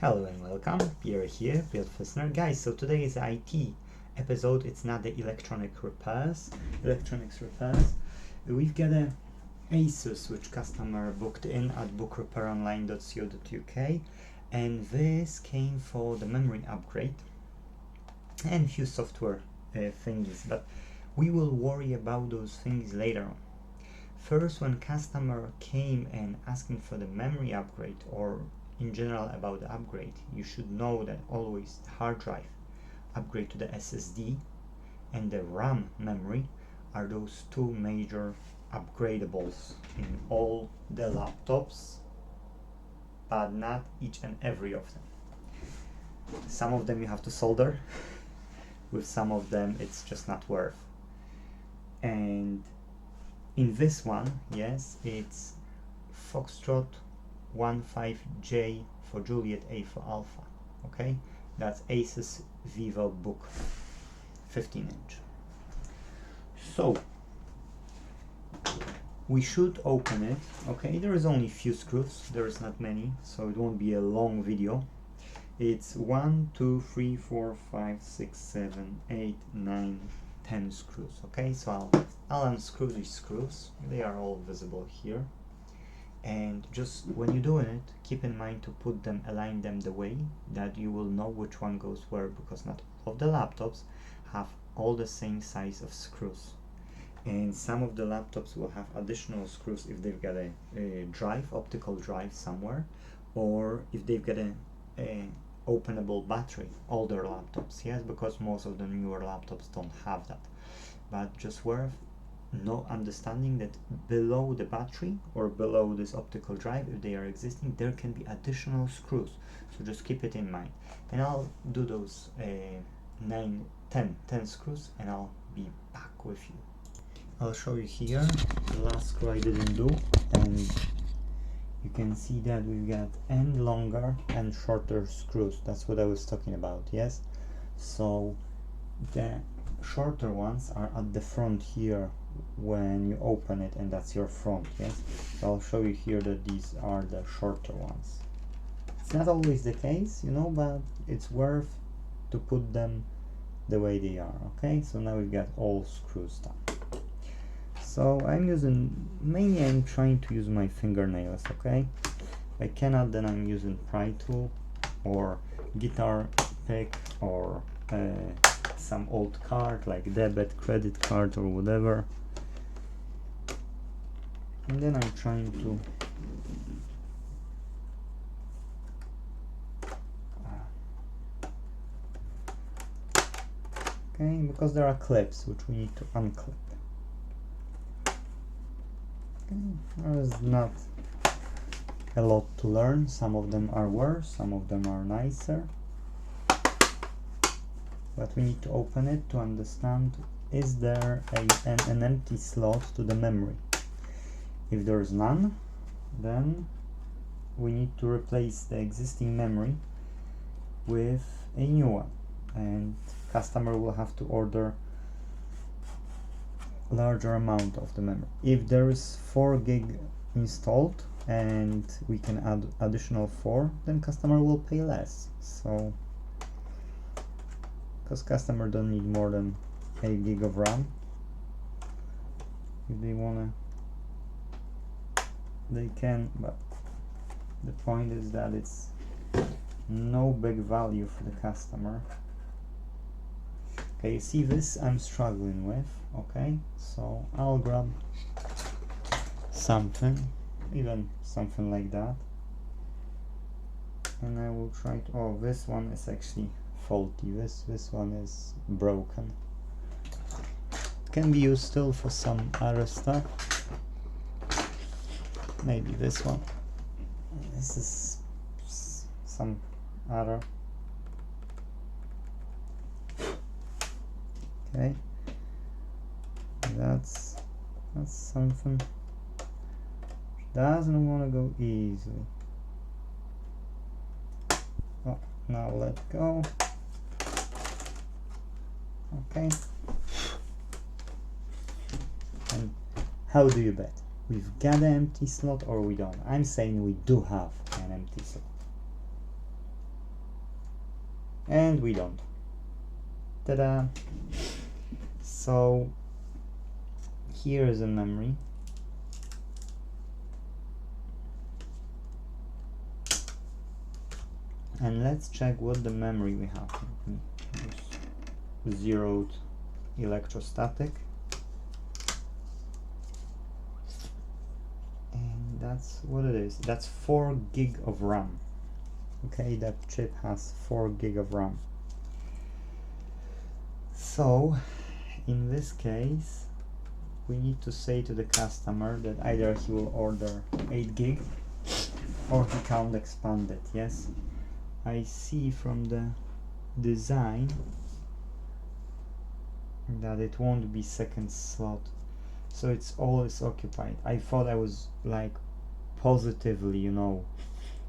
Hello and welcome, Pierre here, Pierre Fissner. Guys, so today is IT episode. It's not the electronics repairs. We've got a Asus which customer booked in at bookrepair.online.co.uk, and this came for the memory upgrade and few software things, but we will worry about those things later on. First, when customer came and asking for the memory upgrade or in general about the upgrade, you should know that always the hard drive upgrade to the SSD and the RAM memory are those two major upgradables in all the laptops, but not each and every of them. Some of them you have to solder, with some of them it's just not worth. And in this one, yes, it's Foxtrot 15J for Juliet, A for Alpha. Okay, that's Asus VivoBook 15-inch. So we should open it. Okay, there is only few screws, there is not many, so it won't be a long video. It's 1, 2, 3, 4, 5, 6, 7, 8, 9, 10 screws. Okay, so I'll unscrew these screws. They are all visible here. And just when you're doing it, keep in mind to put them, align them the way that you will know which one goes where, because not all of the laptops have all the same size of screws. And some of the laptops will have additional screws if they've got a drive, optical drive somewhere, or if they've got a openable battery, older laptops, yes, because most of the newer laptops don't have that. But just worth understanding that below the battery or below this optical drive, if they are existing, there can be additional screws, so just keep it in mind. And I'll do those 10 screws and I'll be back with you. I'll show you here the last screw I didn't do, and you can see that we've got end longer and shorter screws. That's what I was talking about, yes. So the shorter ones are at the front here when you open it, and that's your front, yes. So I'll show you here that these are the shorter ones. It's not always the case, you know, but it's worth to put them the way they are. Okay, so now we've got all screws done. So I'm trying to use my fingernails. Okay, if I cannot, then I'm using pry tool or guitar pick or some old card like debit, credit card or whatever, and then I'm trying to okay, because there are clips which we need to unclip. Okay, there is not a lot to learn. Some of them are worse, some of them are nicer, but we need to open it to understand, is there an empty slot to the memory? If there is none, then we need to replace the existing memory with a new one, and customer will have to order larger amount of the memory. If there is 4 gig installed and we can add additional 4, then customer will pay less. So because customer don't need more than 8 gig of RAM, if they wanna, they can, but the point is that it's no big value for the customer. Okay, you see this I'm struggling with. Okay, so I'll grab something, even something like that, and I will try to, oh, this one is actually faulty, this one is broken. It can be used still for some other stuff. Maybe this one, this is some other. Okay, that's something doesn't want to go easily. Oh, now let go. Okay, and how do you bet? We've got an empty slot or we don't? I'm saying we do have an empty slot. and we don't. Ta-da! So here is a memory. And let's check what the memory we have. Zeroed electrostatic. And that's what it is. That's 4 gig of RAM. Okay, that chip has 4 gig of RAM. So in this case, we need to say to the customer that either he will order 8 gig or he can't expand it. Yes, I see from the design that it won't be second slot, so it's always occupied. I thought I was like positively, you know,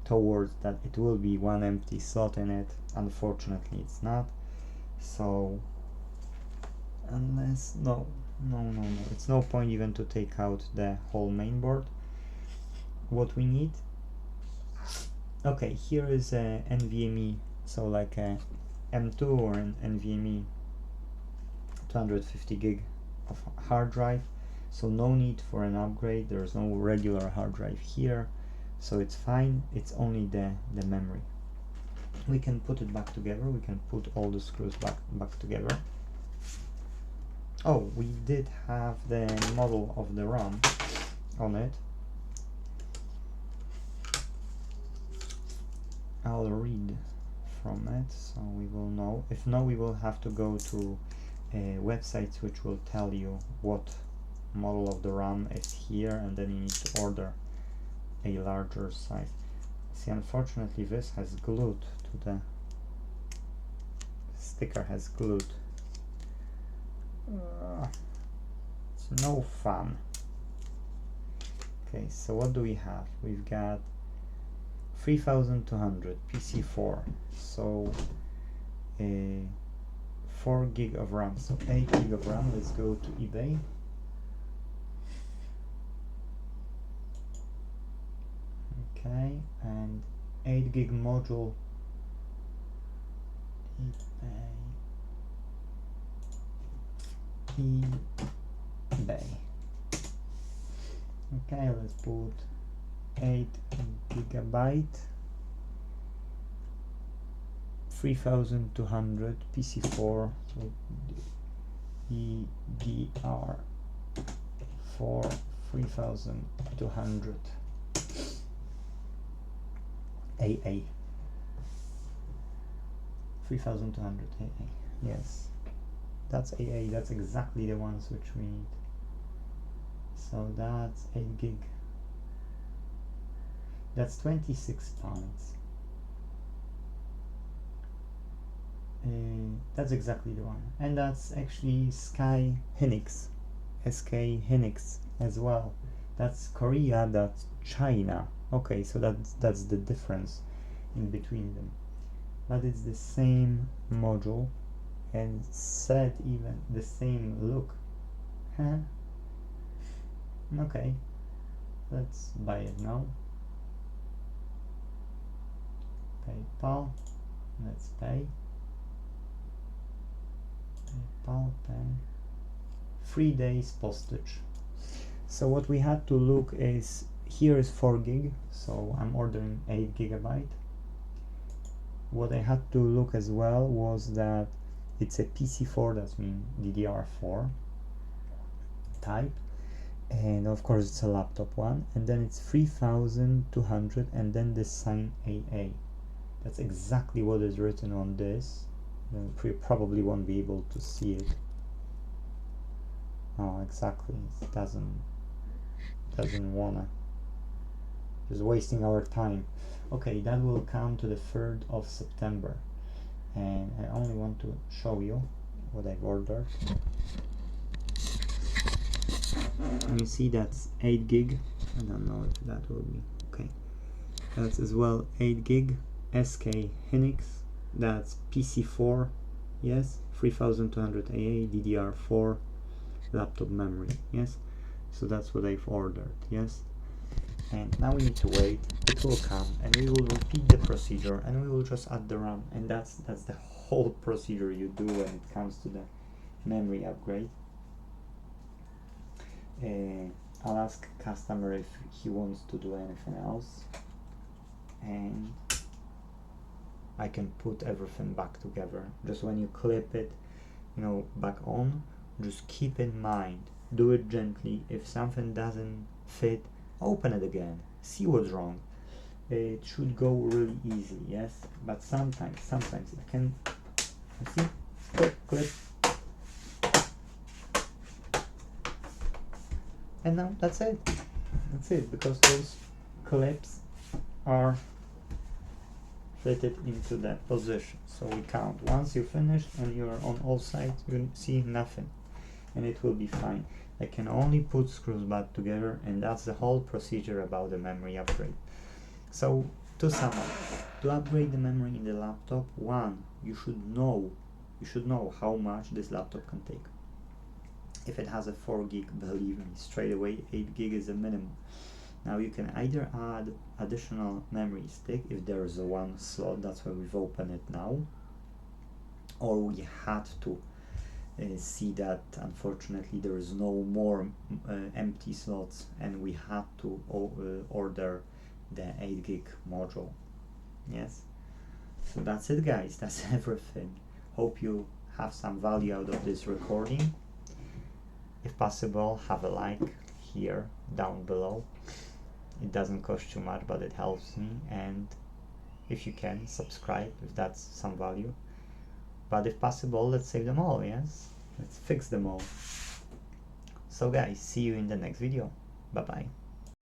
towards that it will be one empty slot in it. Unfortunately it's not. So unless no, it's no point even to take out the whole main board. What we need, okay, here is a NVMe, so like a M2 or an NVMe 250 gig of hard drive, so no need for an upgrade. There's no regular hard drive here, so it's fine. It's only the memory. We can put it back together. We can put all the screws back together. Oh, we did have the model of the RAM on it. I'll read from it so we will know. If not, we will have to go to websites which will tell you what model of the RAM is here, and then you need to order a larger size. See, unfortunately this has glued to the sticker, has glued. It's no fun. Okay, so what do we have? We've got 3200 PC4, so 4 gig of RAM, so 8 gig of RAM. Let's go to eBay. Okay, and 8 gig module. eBay. Okay, let's put 8 gigabyte, 3200 PC4, so DDR4 3200 AA. 3200 AA. Yes, that's AA. That's exactly the ones which we need. So that's 8 gig. That's 26 pounds. That's exactly the one, and that's actually SK Hynix as well. That's Korea, that's China. Okay, so that's the difference in between them, but it's the same module and said even the same look. Huh? Okay, let's buy it now. PayPal, let's pay. PayPal, pay. 3 days postage. So what we had to look is, here is 4 gig, so I'm ordering 8 gigabyte. What I had to look as well was that it's a PC4, that means DDR4 type, and of course it's a laptop one, and then it's 3200 and then the sign AA. That's exactly what is written on this. You probably won't be able to see it. Oh, exactly. It doesn't wanna. Just wasting our time. Okay, that will come to the 3rd of September, and I only want to show you what I've ordered. And you see that's 8 gig. I don't know if that will be okay. That's as well 8 gig. SK Hynix, that's PC4, yes, 3200 AA, DDR4 laptop memory, yes. So that's what I've ordered, yes. And now we need to wait, it will come, and we will repeat the procedure, and we will just add the RAM, and that's the whole procedure you do when it comes to the memory upgrade. I'll ask customer if he wants to do anything else, and I can put everything back together. Just when you clip it, you know, back on, just keep in mind, do it gently. If something doesn't fit, open it again, see what's wrong. It should go really easy, yes, but sometimes it can, you see, clip, and now that's it, because those clips are fitted into that position. So we count, once you finish and you're on all sides, you see nothing, and it will be fine. I can only put screws back together, and that's the whole procedure about the memory upgrade. So to sum up, to upgrade the memory in the laptop, one, you should know how much this laptop can take. If it has a 4 gig, believe me, straight away 8 gig is a minimum. Now you can either add additional memory stick if there is a one slot, that's why we've opened it now, or we had to see that unfortunately there is no more empty slots, and we had to order the 8 gig module. Yes, so that's it, guys, that's everything. Hope you have some value out of this recording. If possible, have a like here down below. It doesn't cost too much, but it helps me, and if you can, subscribe if that's some value. But if possible, let's save them all, yes? Let's fix them all. So guys, see you in the next video. Bye bye.